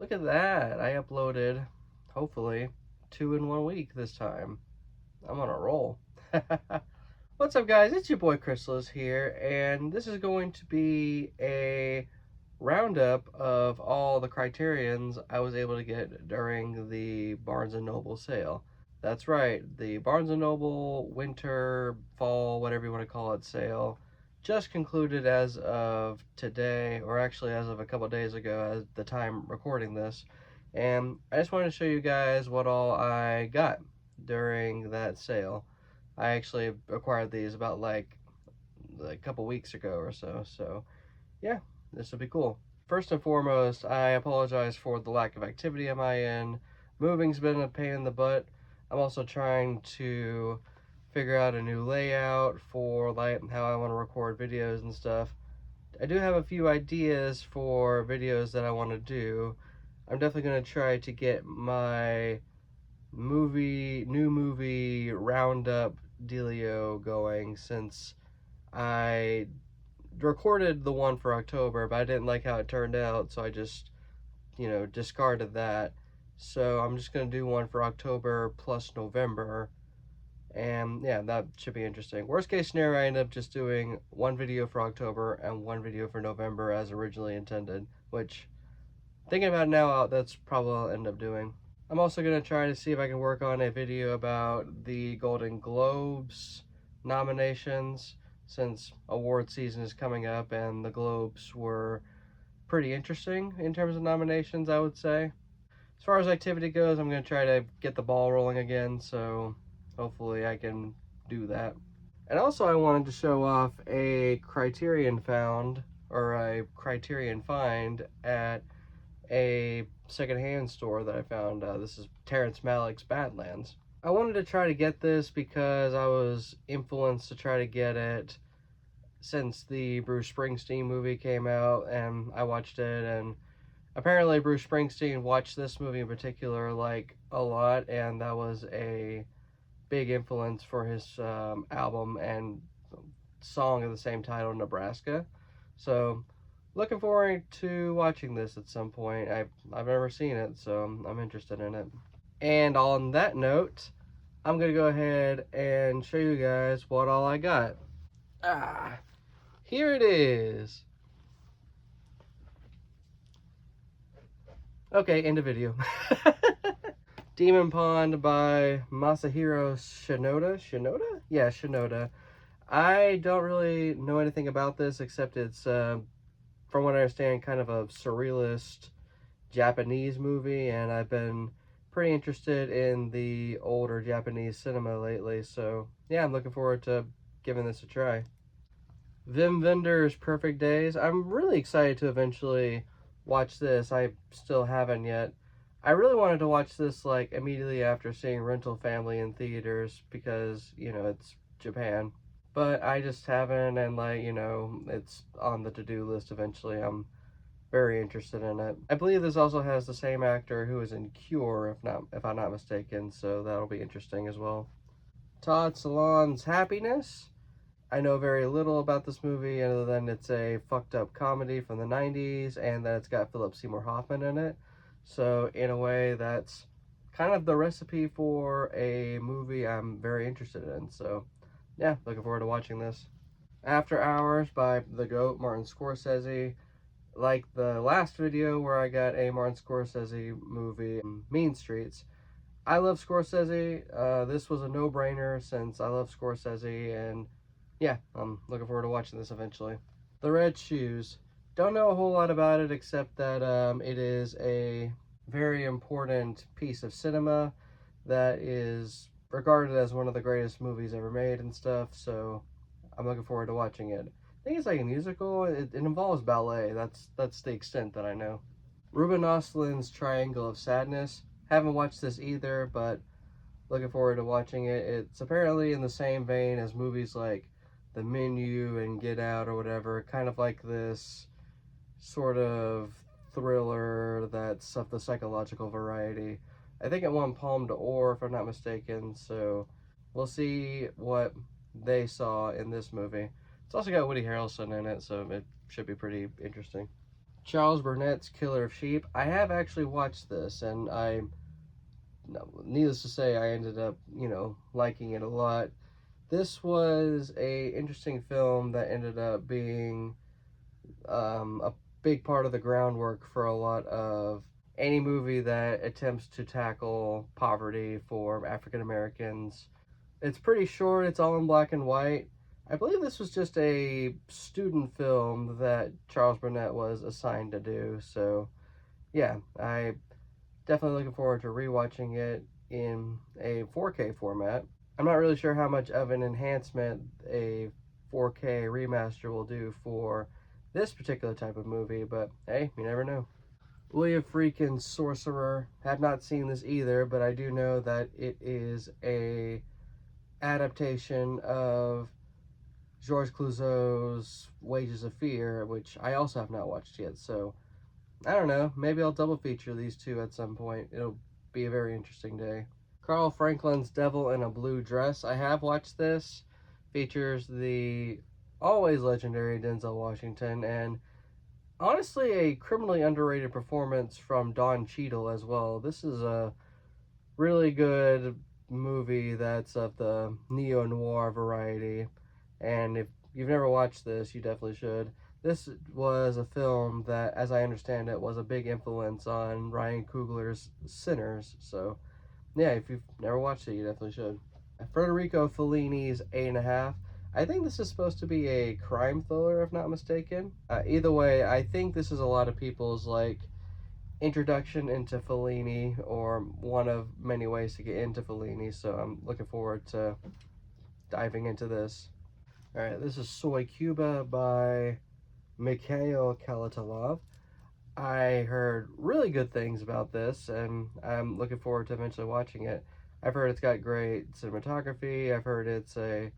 Look at that. I uploaded, hopefully, 2 in 1 week this time. I'm on a roll. What's up, guys? It's your boy Chrysalis here, and this is going to be a roundup of all the Criterions I was able to get during the Barnes & Noble sale. That's right, the Barnes & Noble winter, fall, whatever you want to call it, sale just concluded as of today, or actually as of a couple days ago at the time recording this. And I just wanted to show you guys what all I got during that sale. I actually acquired these about like a couple weeks ago or so. So yeah, this will be cool. First and foremost, I apologize for the lack of activity on my end. Moving's been a pain in the butt. I'm also trying to figure out a new layout for like how I want to record videos and stuff. I do have a few ideas for videos that I want to do. I'm definitely going to try to get my new movie roundup dealio going, since I recorded the one for October, but I didn't like how it turned out, so I just, discarded that. So I'm just going to do one for October plus November, and yeah, that should be interesting. Worst case scenario, I end up just doing one video for October and one video for November as originally intended, which, thinking about it now, that's probably what I'll end up doing. I'm also going to try to see if I can work on a video about the Golden Globes nominations, since award season is coming up and the Globes were pretty interesting in terms of nominations, I would say. As far as activity goes, I'm going to try to get the ball rolling again, so hopefully I can do that. And also I wanted to show off a Criterion found, or a Criterion find at a secondhand store that I found. This is Terrence Malick's Badlands. I wanted to try to get this because I was influenced to try to get it since the Bruce Springsteen movie came out, and I watched it, and apparently Bruce Springsteen watched this movie in particular like a lot, and that was a big influence for his album and song of the same title, Nebraska. So looking forward to watching this at some point. I've never seen it, so I'm interested in it. And on that note, I'm gonna go ahead and show you guys what all I got. Here it is. Okay, end of video. Demon Pond by Masahiro Shinoda. Shinoda? Yeah, Shinoda. I don't really know anything about this except it's, from what I understand, kind of a surrealist Japanese movie, and I've been pretty interested in the older Japanese cinema lately, so yeah, I'm looking forward to giving this a try. Wim Wenders' Perfect Days. I'm really excited to eventually watch this. I still haven't yet. I really wanted to watch this like immediately after seeing Rental Family in theaters because, it's Japan. But I just haven't, and it's on the to-do list eventually. I'm very interested in it. I believe this also has the same actor who was in Cure, if I'm not mistaken, so that'll be interesting as well. Todd Solondz's Happiness. I know very little about this movie other than it's a fucked up comedy from the 90s and that it's got Philip Seymour Hoffman in it. So in a way, that's kind of the recipe for a movie I'm very interested in. So yeah, looking forward to watching this. After Hours by the GOAT, Martin Scorsese. Like the last video where I got a Martin Scorsese movie, Mean Streets, I love Scorsese. This was a no-brainer since I love Scorsese, and yeah, I'm looking forward to watching this eventually. The Red Shoes. Don't know a whole lot about it except that it is a very important piece of cinema that is regarded as one of the greatest movies ever made and stuff, so I'm looking forward to watching it. I think it's like a musical. It involves ballet. That's the extent that I know. Ruben Östlund's Triangle of Sadness. Haven't watched this either, but looking forward to watching it. It's apparently in the same vein as movies like The Menu and Get Out or whatever. Kind of like this sort of thriller that's of the psychological variety. I think it won Palme d'Or, if I'm not mistaken, so we'll see what they saw in this movie. It's also got Woody Harrelson in it, so it should be pretty interesting. Charles Burnett's Killer of Sheep. I have actually watched this, and needless to say, I ended up, liking it a lot. This was a interesting film that ended up being a big part of the groundwork for a lot of any movie that attempts to tackle poverty for African Americans. It's pretty short, it's all in black and white. I believe this was just a student film that Charles Burnett was assigned to do, so yeah, I definitely looking forward to rewatching it in a 4K format. I'm not really sure how much of an enhancement a 4K remaster will do for this particular type of movie, but hey, you never know. William Friedkin's Sorcerer. Have not seen this either, but I do know that it is a adaptation of Georges Clouzot's Wages of Fear, which I also have not watched yet, so I don't know, maybe I'll double feature these two at some point. It'll be a very interesting day. Carl Franklin's Devil in a Blue Dress. I have watched this. Features the always legendary Denzel Washington, and honestly a criminally underrated performance from Don Cheadle as well. This is a really good movie that's of the neo-noir variety, and if you've never watched this, you definitely should. This was a film that, as I understand it, was a big influence on Ryan Coogler's Sinners, so yeah, if you've never watched it, you definitely should. Federico Fellini's 8½. I think this is supposed to be a crime thriller, if not mistaken. Either way, I think this is a lot of people's introduction into Fellini, or one of many ways to get into Fellini, so I'm looking forward to diving into this. Alright, this is Soy Cuba by Mikhail Kalatalov. I heard really good things about this, and I'm looking forward to eventually watching it. I've heard it's got great cinematography. I've heard it's a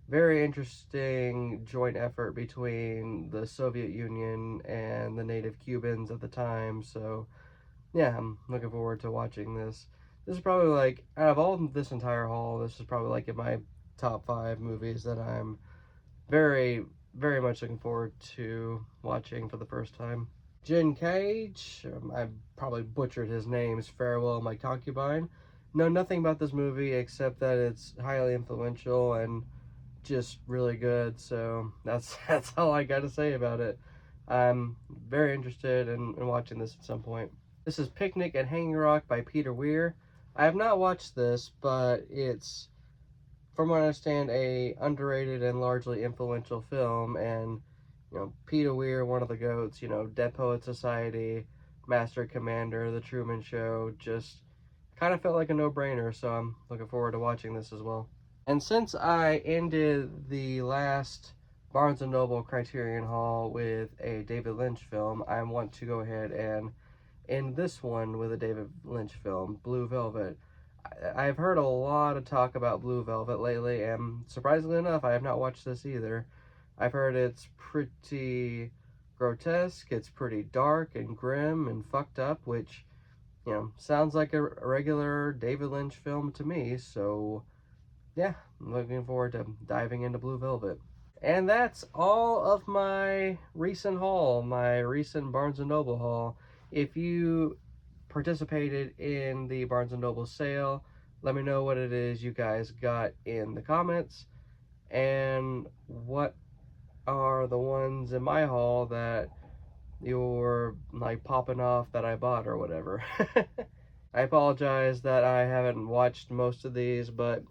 very interesting joint effort between the Soviet Union and the native Cubans at the time. So yeah, I'm looking forward to watching this. This is probably out of all this entire haul, this is probably in my top 5 movies that I'm very, very much looking forward to watching for the first time. Jin Cage, I probably butchered his name's Farewell My Concubine. Know nothing about this movie except that it's highly influential and just really good, so that's all I gotta say about it. I'm very interested in watching this at some point. This is Picnic at Hanging Rock by Peter Weir. I have not watched this, but it's, from what I understand, a underrated and largely influential film, and Peter Weir, one of the GOATs, Dead Poet Society, Master Commander, The Truman Show, just kind of felt like a no-brainer, so I'm looking forward to watching this as well. And since I ended the last Barnes & Noble Criterion haul with a David Lynch film, I want to go ahead and end this one with a David Lynch film, Blue Velvet. I've heard a lot of talk about Blue Velvet lately, and surprisingly enough, I have not watched this either. I've heard it's pretty grotesque, it's pretty dark and grim and fucked up, which, sounds like a regular David Lynch film to me, so yeah, I'm looking forward to diving into Blue Velvet. And that's all of my recent haul, my recent Barnes & Noble haul. If you participated in the Barnes & Noble sale, let me know what it is you guys got in the comments, and what are the ones in my haul that you're popping off that I bought or whatever. I apologize that I haven't watched most of these, but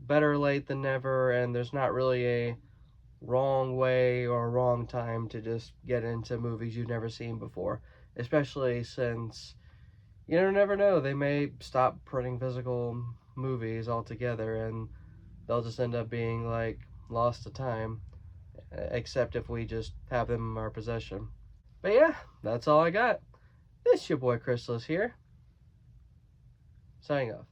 better late than never, and there's not really a wrong way or wrong time to just get into movies you've never seen before, especially since you never know, they may stop printing physical movies altogether, and they'll just end up being lost to time, except if we just have them in our possession. But yeah, that's all I got. It's your boy Chrysalis here, signing off.